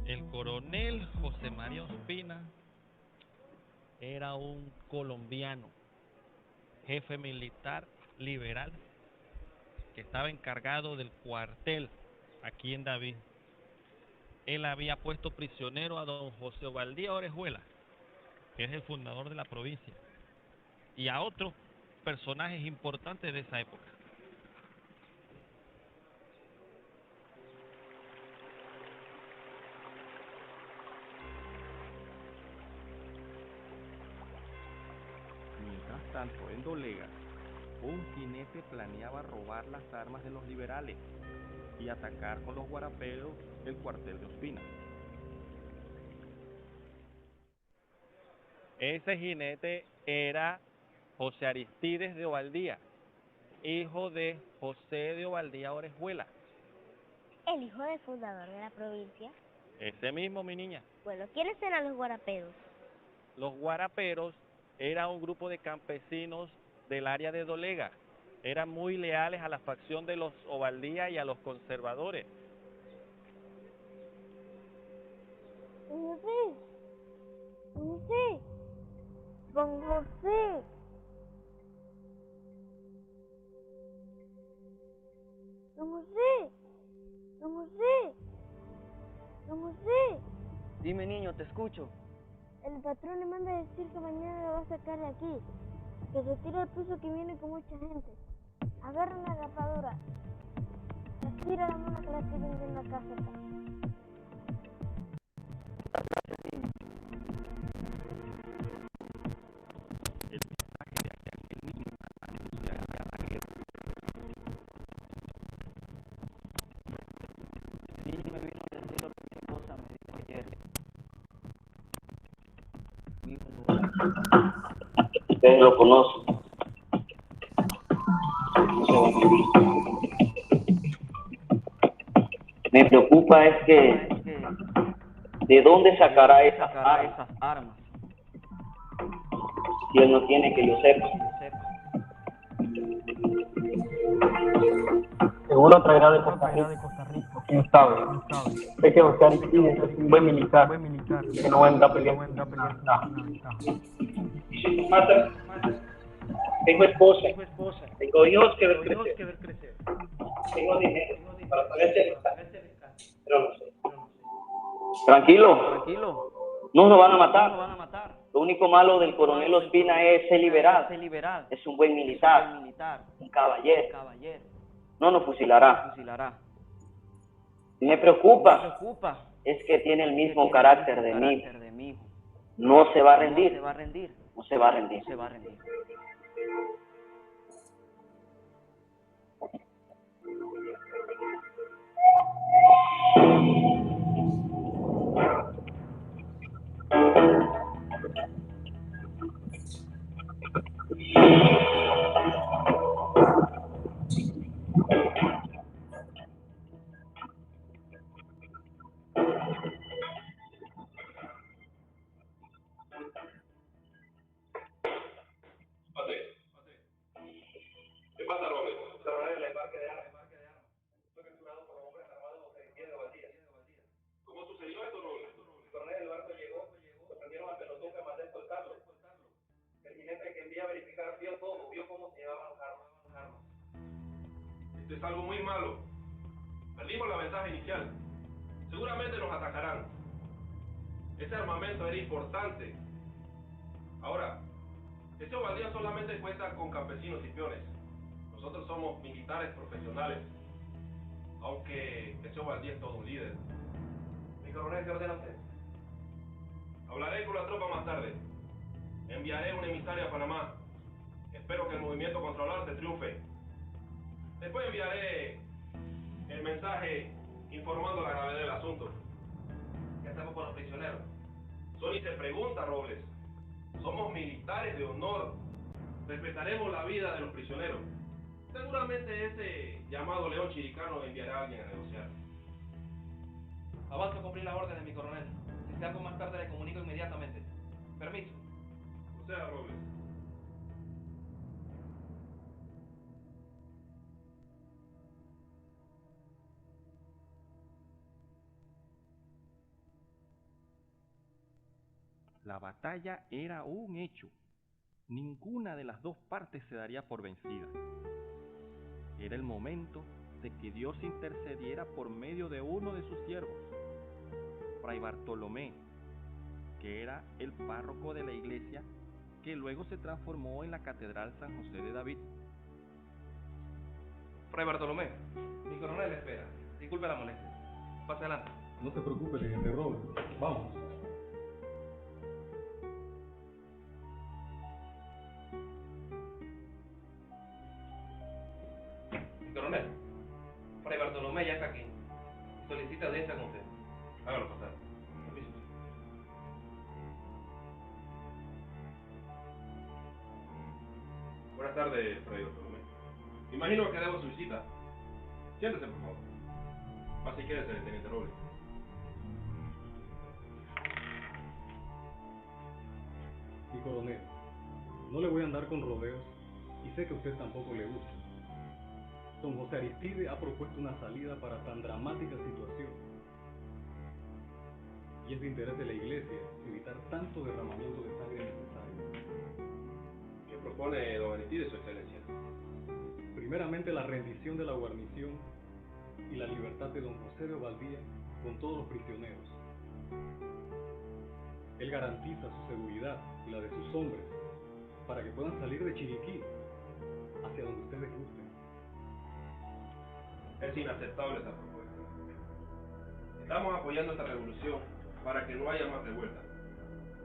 El coronel José María Ospina era un colombiano, jefe militar liberal, que estaba encargado del cuartel aquí en David. Él había puesto prisionero a don José Ovaldía Orejuela, que es el fundador de la provincia, y a otros personajes importantes de esa época. Mientras tanto, en Dolega, un jinete planeaba robar las armas de los liberales y atacar con los guaraperos el cuartel de Ospina. Ese jinete era José Aristides de Ovaldía, hijo de José de Ovaldía Orejuela. ¿El hijo del fundador de la provincia? Ese mismo, mi niña. Bueno, ¿quiénes eran los guaraperos? Los guaraperos eran un grupo de campesinos del área de Dolega. Eran muy leales a la facción de los Ovaldía y a los conservadores. Don José. Don José. Don José. Don José. Don José. Don José. Dime, niño, te escucho. El patrón le manda a decir que mañana lo va a sacar de aquí. Que se tire al piso que viene con mucha gente. Agarra una rapadura. Tira la mona que la estoy vendiendo acá cerca. Ustedes lo conocen. Me preocupa es que ¿de dónde sacará esas armas? Si él no tiene que yo sepa. Seguro traerá de Costa Rica. ¿Quién sabe? Sé que José Aristides es un buen militar que no vendrá peleando. Y si nos matan, tengo esposa, tengo hijos que ver crecer, tengo dinero para pagar ese rescate, pero no sé. Tranquilo, no nos van a matar. Lo único malo del coronel Ospina es ser liberal. Es un buen militar, un caballero. No nos fusilará. Me preocupa es que tiene el mismo carácter de mí. No se va a rendir. No se va a rendir. ¿Qué pasa, Robert? Coronel, el embarque de armas. Fue capturado por los hombres armados de Guerra Valdía. ¿Cómo sucedió esto, Robert? Coronel, el barco llegó, sorprendieron al pelotón que mandé escoltarlo. El jinete que envía a verificar vio todo, vio cómo se llevaban las armas. Esto es algo muy malo. Perdimos la ventaja inicial. Seguramente nos atacarán. Ese armamento era importante. Ahora, este Ovaldía solamente cuenta con campesinos y peones. Nosotros somos militares profesionales. Aunque ese Ovaldía es todo un líder. Mi coronel, ¿qué ordena usted? Hablaré con la tropa más tarde. Enviaré un emisario a Panamá. Espero que el movimiento contra Olarte triunfe. Después enviaré el mensaje informando la gravedad del asunto. ¿Qué hacemos con los prisioneros? Sony se pregunta, Robles. Somos militares de honor. Respetaremos la vida de los prisioneros. Seguramente ese llamado León Chiricano enviará a alguien a negociar. Avanzo a cumplir las órdenes, mi coronel. Si sea algo más tarde, le comunico inmediatamente. Permiso. O sea, Robles. La batalla era un hecho. Ninguna de las dos partes se daría por vencida. Era el momento de que Dios intercediera por medio de uno de sus siervos, Fray Bartolomé, que era el párroco de la iglesia que luego se transformó en la Catedral San José de David. Fray Bartolomé, mi coronel espera. Disculpe la molestia. Pase adelante. No te preocupes, teniente Robles. Vamos. Mi coronel, Fray Bartolomé ya está aquí. Solicita audiencia con usted. Hágalo pasar. Permiso. Buenas tardes, Fray Bartolomé. Imagino que debo su visita. Siéntese, por favor. Pase y quédese, teniente Robles. Mi coronel, no le voy a andar con rodeos. Y sé que a usted tampoco le gusta. Don José Aristide ha propuesto una salida para tan dramática situación. Y es de interés de la Iglesia evitar tanto derramamiento de sangre innecesario. ¿Qué propone don Aristide, su excelencia? Primeramente, la rendición de la guarnición y la libertad de don José de Ovaldía con todos los prisioneros. Él garantiza su seguridad y la de sus hombres para que puedan salir de Chiriquí hacia donde ustedes gusten. Es inaceptable esa propuesta. Estamos apoyando esta revolución para que no haya más revueltas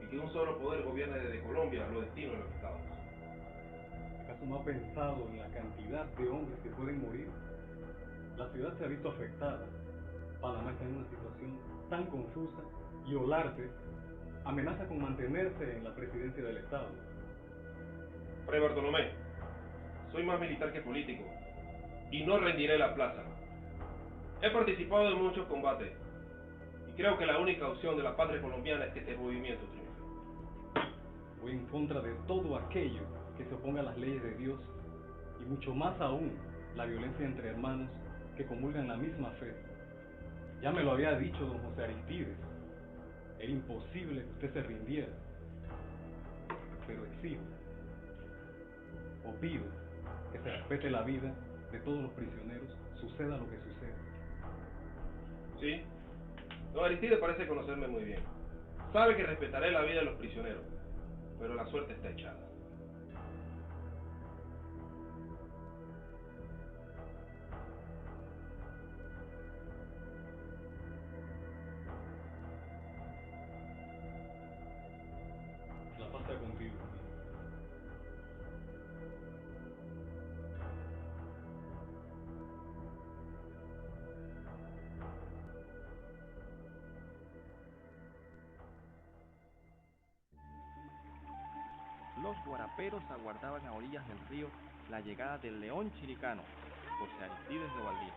y que un solo poder gobierne desde Colombia los destinos de los estados. ¿Acaso no ha pensado en la cantidad de hombres que pueden morir? La ciudad se ha visto afectada. Panamá está en una situación tan confusa y Olarte amenaza con mantenerse en la presidencia del Estado. Fray Bartolomé, soy más militar que político y no rendiré la plaza. He participado en muchos combates y creo que la única opción de la patria colombiana es que este movimiento triunfe. Voy en contra de todo aquello que se oponga a las leyes de Dios y mucho más aún la violencia entre hermanos que comulgan la misma fe. Ya me lo había dicho don José Aristides. Era imposible que usted se rindiera. Pero exijo o pido que se respete la vida de todos los prisioneros, suceda lo que suceda. Sí, don Aristide parece conocerme muy bien. Sabe que respetaré la vida de los prisioneros, pero la suerte está echada. La paz sea contigo. Los guaraperos aguardaban a orillas del río la llegada del león chiricano, José Aristides de Ovaldía.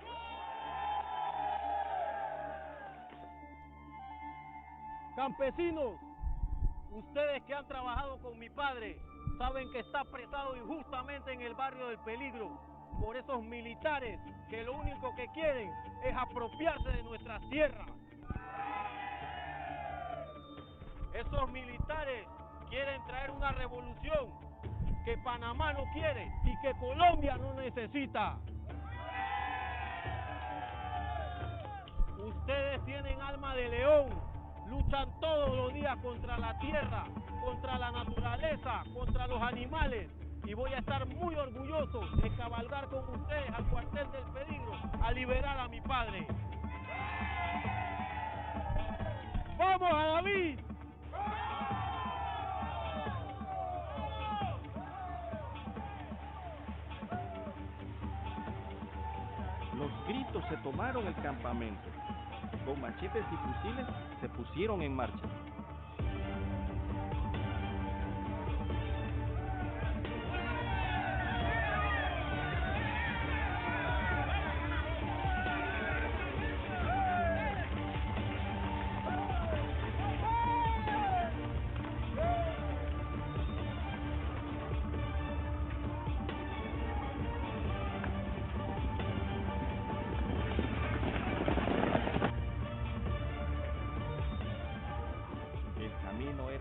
Campesinos, ustedes que han trabajado con mi padre, saben que está apresado injustamente en el barrio del Peligro por esos militares que lo único que quieren es apropiarse de nuestras tierras. Esos militares quieren traer una revolución que Panamá no quiere y que Colombia no necesita. Ustedes tienen alma de león, luchan todos los días contra la tierra, contra la naturaleza, contra los animales, y voy a estar muy orgulloso de cabalgar con ustedes al cuartel del Peligro a liberar a mi padre. ¡Vamos a David! Los gritos se tomaron el campamento. Con machetes y fusiles se pusieron en marcha.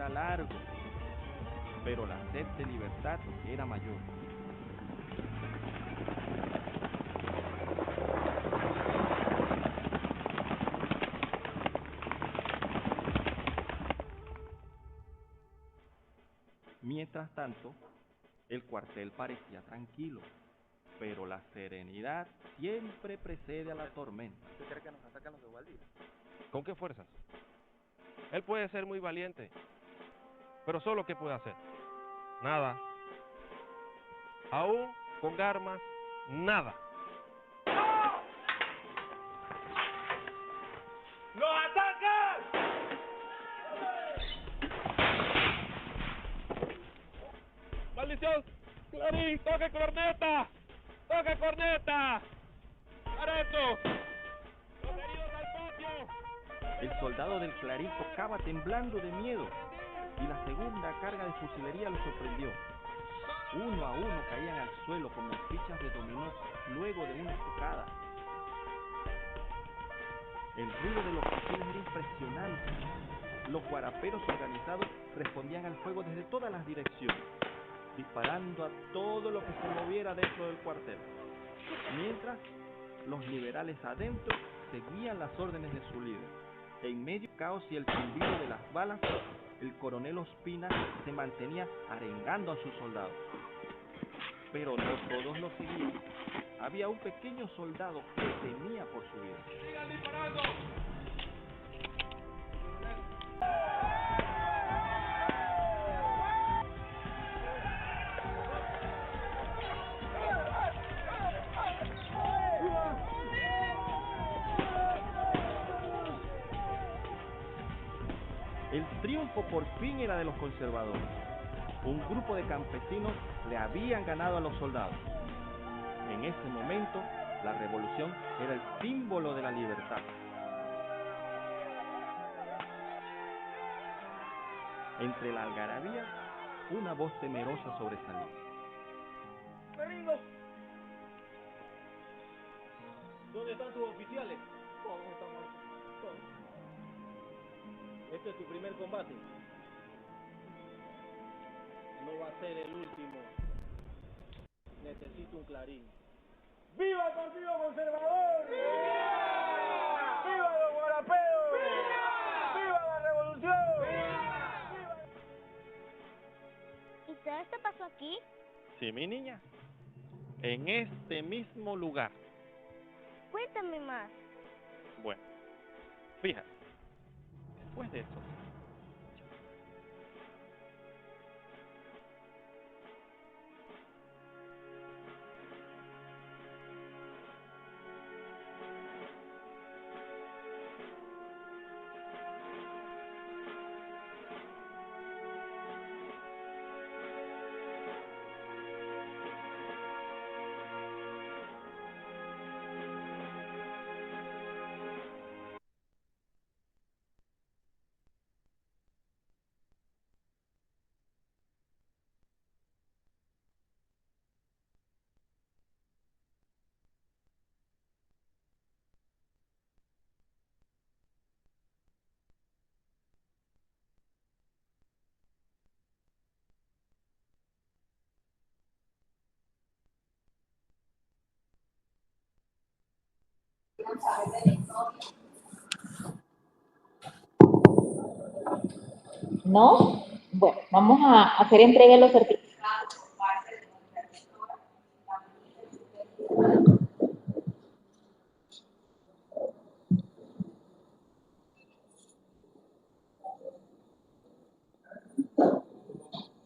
Largo, pero la sed de libertad era mayor. Mientras tanto, el cuartel parecía tranquilo, pero la serenidad siempre precede a la tormenta. ¿Usted cree que nos atacan los de Ovaldía? ¿Con qué fuerzas? Él puede ser muy valiente, pero solo ¿qué puede hacer? Nada. Aún con armas, nada. ¡Nos atacan! ¡Maldición! ¡Clarín! ¡Toque corneta! ¡Toque corneta! ¡Areto! ¡Los heridos al patio! El soldado del Clarín tocaba temblando de miedo y la segunda carga de fusilería lo sorprendió. Uno a uno caían al suelo como fichas de dominó luego de una estocada. El ruido de los fusiles era impresionante. Los guaraperos organizados respondían al fuego desde todas las direcciones, disparando a todo lo que se moviera dentro del cuartel. Mientras, los liberales adentro seguían las órdenes de su líder. En medio del caos y el zumbido de las balas, el coronel Ospina se mantenía arengando a sus soldados. Pero no todos lo seguían. Había un pequeño soldado que temía por su vida. ¡Sigan disparando! El triunfo por fin era de los conservadores. Un grupo de campesinos le habían ganado a los soldados. En ese momento, la revolución era el símbolo de la libertad. Entre la algarabía, una voz temerosa sobresalió. ¡Peligro! ¿Dónde están tus oficiales? Todos están muertos. Todos. Este es tu primer combate. No va a ser el último. Necesito un clarín. ¡Viva el Partido Conservador! ¡Viva! ¡Viva los guarapeos! ¡Viva! ¡Viva la revolución! ¡Viva! ¿Y todo esto pasó aquí? Sí, mi niña. En este mismo lugar. Cuéntame más. Bueno, fíjate. Después de eso, ¿No? Bueno, vamos a hacer entrega de los certificados.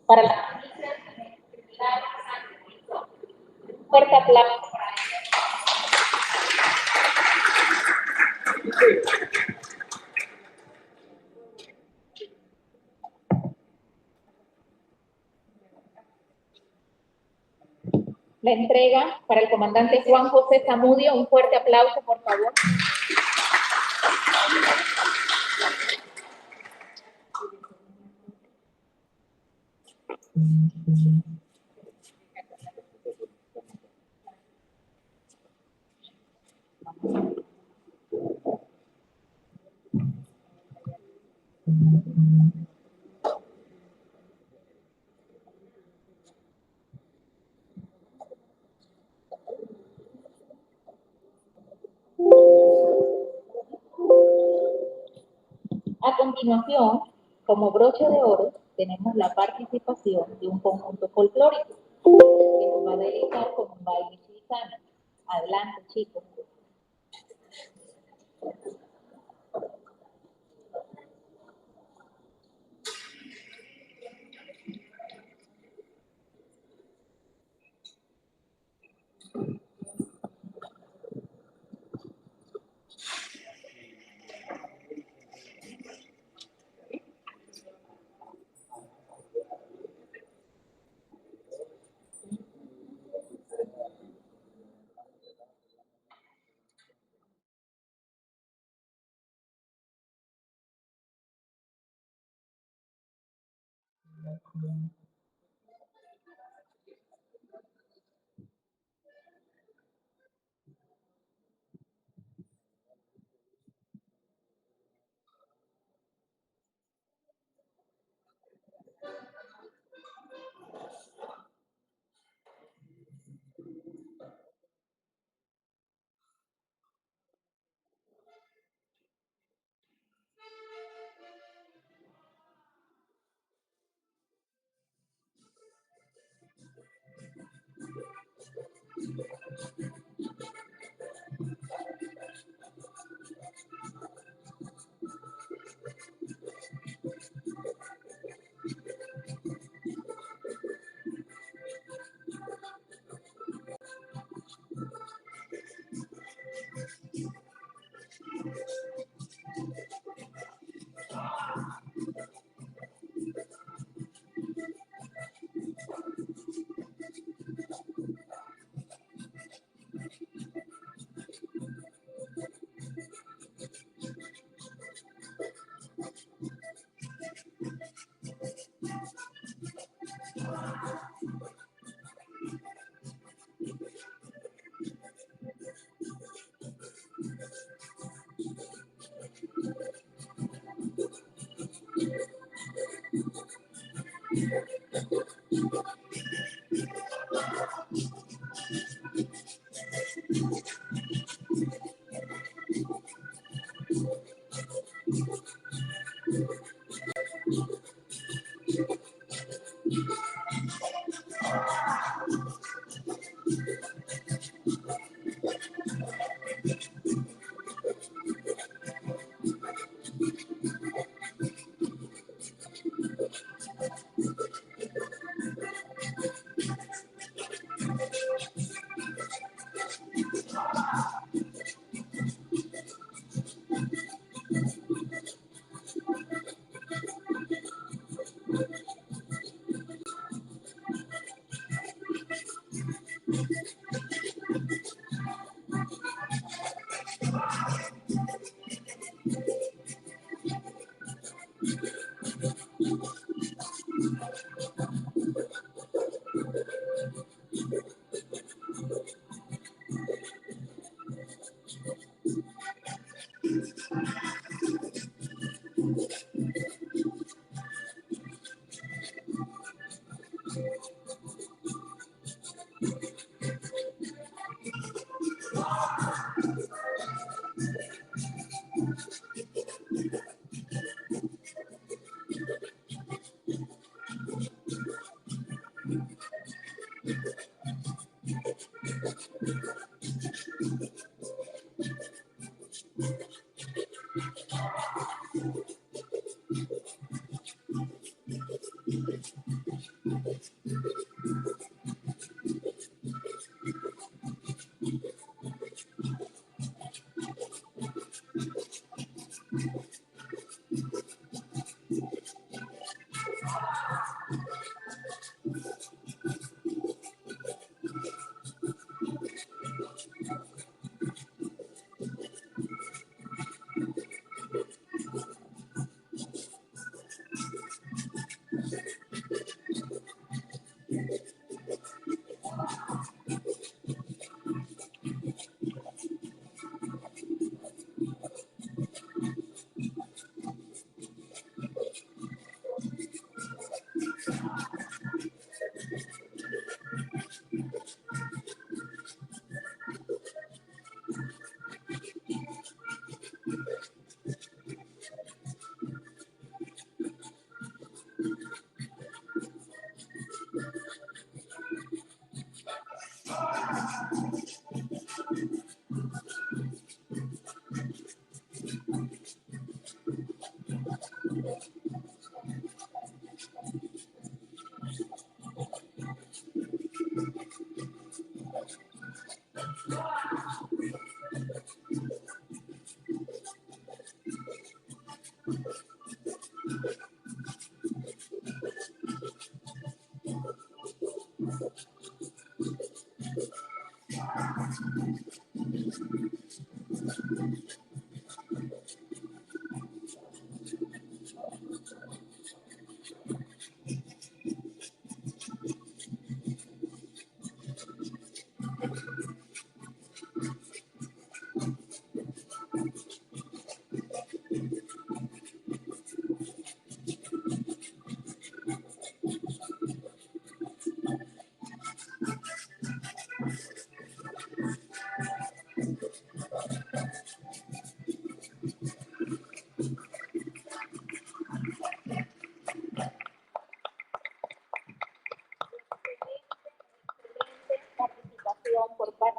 Para la fuerte aplauso para la entrega para el comandante Juan José Zamudio. Un fuerte aplauso, por favor. A continuación, como broche de oro, tenemos la participación de un conjunto folclórico que nos va a deleitar con un baile chiricano. Adelante, chicos.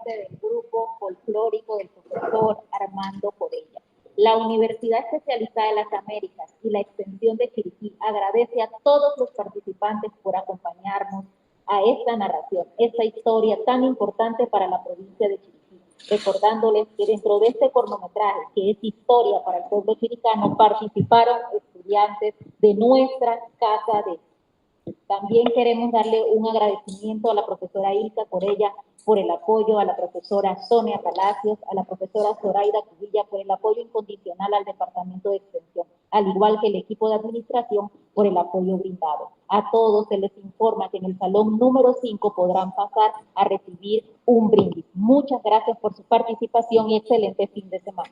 parte del grupo folclórico del profesor Armando Corella. La Universidad Especializada de las Américas y la Extensión de Chiriquí agradece a todos los participantes por acompañarnos a esta narración, esta historia tan importante para la provincia de Chiriquí, recordándoles que dentro de este cortometraje, que es historia para el pueblo chiricano, participaron estudiantes de nuestra casa de... También queremos darle un agradecimiento a la profesora Ilka Corella por el apoyo, a la profesora Sonia Palacios, a la profesora Zoraida Cubilla por el apoyo incondicional al Departamento de Extensión, al igual que el equipo de administración por el apoyo brindado. A todos se les informa que en el salón número 5 podrán pasar a recibir un brindis. Muchas gracias por su participación y excelente fin de semana.